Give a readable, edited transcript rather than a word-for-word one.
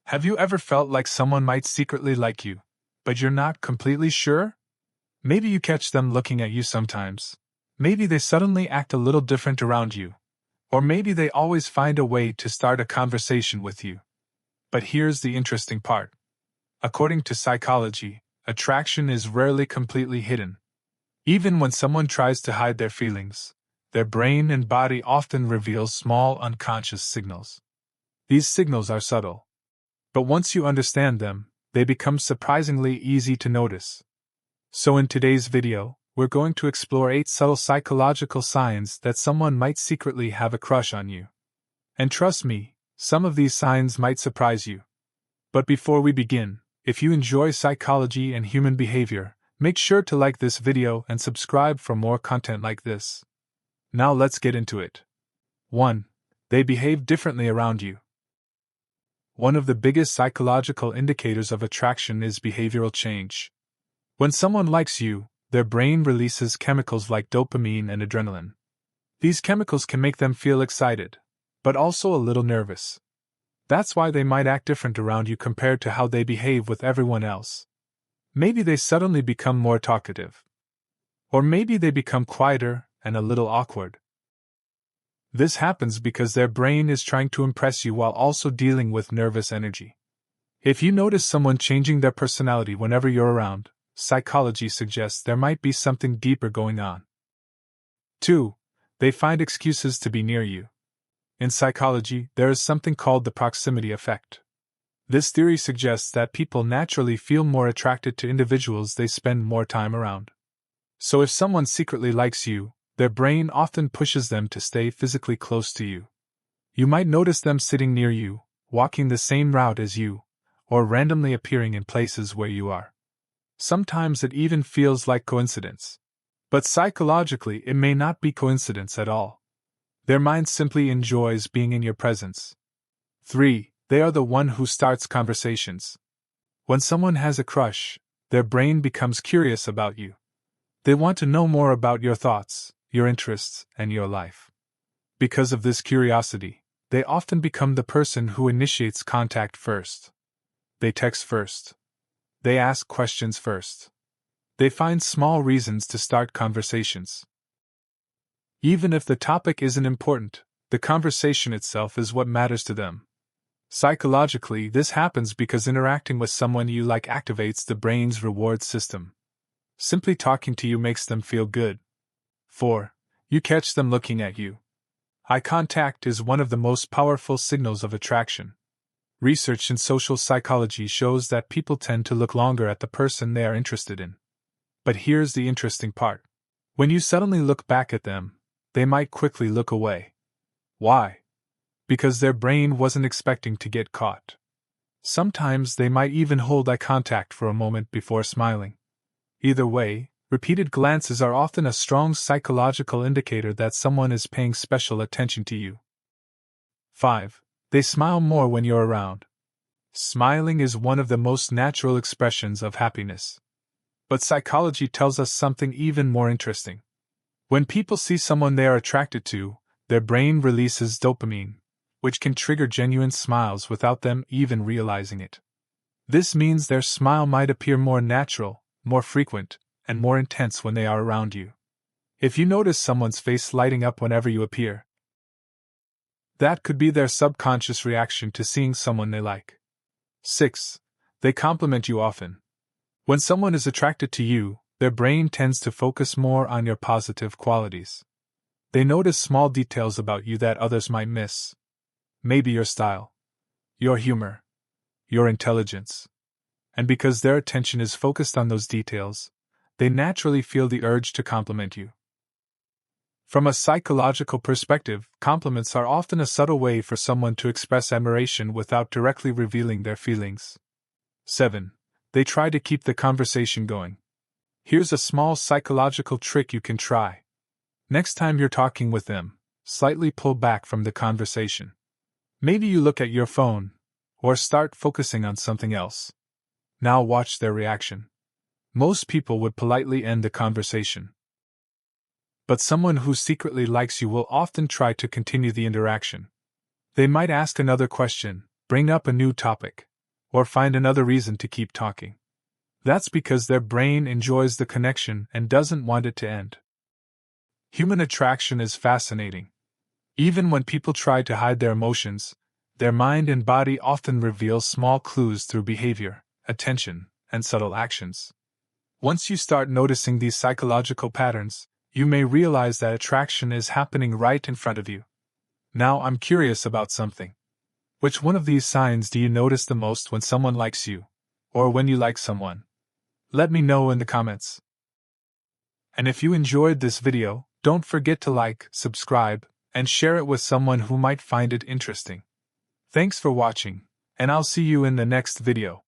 Have you ever felt like someone might secretly like you, but you're not completely sure? Maybe you catch them looking at you sometimes. Maybe they suddenly act a little different around you. Or maybe they always find a way to start a conversation with you. But here's the interesting part. According to psychology, attraction is rarely completely hidden. Even when someone tries to hide their feelings, their brain and body often reveal small unconscious signals. These signals are subtle. But once you understand them, they become surprisingly easy to notice. So in today's video, we're going to explore 8 subtle psychological signs that someone might secretly have a crush on you. And trust me, some of these signs might surprise you. But before we begin, if you enjoy psychology and human behavior, make sure to like this video and subscribe for more content like this. Now let's get into it. 1. They behave differently around you. One of the biggest psychological indicators of attraction is behavioral change. When someone likes you, their brain releases chemicals like dopamine and adrenaline. These chemicals can make them feel excited, but also a little nervous. That's why they might act different around you compared to how they behave with everyone else. Maybe they suddenly become more talkative. Or maybe they become quieter and a little awkward. This happens because their brain is trying to impress you while also dealing with nervous energy. If you notice someone changing their personality whenever you're around, psychology suggests there might be something deeper going on. 2. They find excuses to be near you. In psychology, there is something called the proximity effect. This theory suggests that people naturally feel more attracted to individuals they spend more time around. So if someone secretly likes you, their brain often pushes them to stay physically close to you. You might notice them sitting near you, walking the same route as you, or randomly appearing in places where you are. Sometimes it even feels like coincidence. But psychologically, it may not be coincidence at all. Their mind simply enjoys being in your presence. 3. They are the one who starts conversations. When someone has a crush, their brain becomes curious about you. They want to know more about your thoughts, your interests, and your life. Because of this curiosity, they often become the person who initiates contact first. They text first. They ask questions first. They find small reasons to start conversations. Even if the topic isn't important, the conversation itself is what matters to them. Psychologically, this happens because interacting with someone you like activates the brain's reward system. Simply talking to you makes them feel good. 4. You catch them looking at you. Eye contact is one of the most powerful signals of attraction. Research in social psychology shows that people tend to look longer at the person they are interested in. But here's the interesting part. When you suddenly look back at them, they might quickly look away. Why? Because their brain wasn't expecting to get caught. Sometimes they might even hold eye contact for a moment before smiling. Either way, repeated glances are often a strong psychological indicator that someone is paying special attention to you. 5. They smile more when you're around. Smiling is one of the most natural expressions of happiness. But psychology tells us something even more interesting. When people see someone they are attracted to, their brain releases dopamine, which can trigger genuine smiles without them even realizing it. This means their smile might appear more natural, more frequent, and more intense when they are around you. If you notice someone's face lighting up whenever you appear, that could be their subconscious reaction to seeing someone they like. 6. They compliment you often. When someone is attracted to you, their brain tends to focus more on your positive qualities. They notice small details about you that others might miss. Maybe your style, your humor, your intelligence. And because their attention is focused on those details, they naturally feel the urge to compliment you. From a psychological perspective, compliments are often a subtle way for someone to express admiration without directly revealing their feelings. 7. They try to keep the conversation going. Here's a small psychological trick you can try. Next time you're talking with them, slightly pull back from the conversation. Maybe you look at your phone, or start focusing on something else. Now watch their reaction. Most people would politely end the conversation. But someone who secretly likes you will often try to continue the interaction. They might ask another question, bring up a new topic, or find another reason to keep talking. That's because their brain enjoys the connection and doesn't want it to end. Human attraction is fascinating. Even when people try to hide their emotions, their mind and body often reveal small clues through behavior, attention, and subtle actions. Once you start noticing these psychological patterns, you may realize that attraction is happening right in front of you. Now I'm curious about something. Which one of these signs do you notice the most when someone likes you, or when you like someone? Let me know in the comments. And if you enjoyed this video, don't forget to like, subscribe, and share it with someone who might find it interesting. Thanks for watching, and I'll see you in the next video.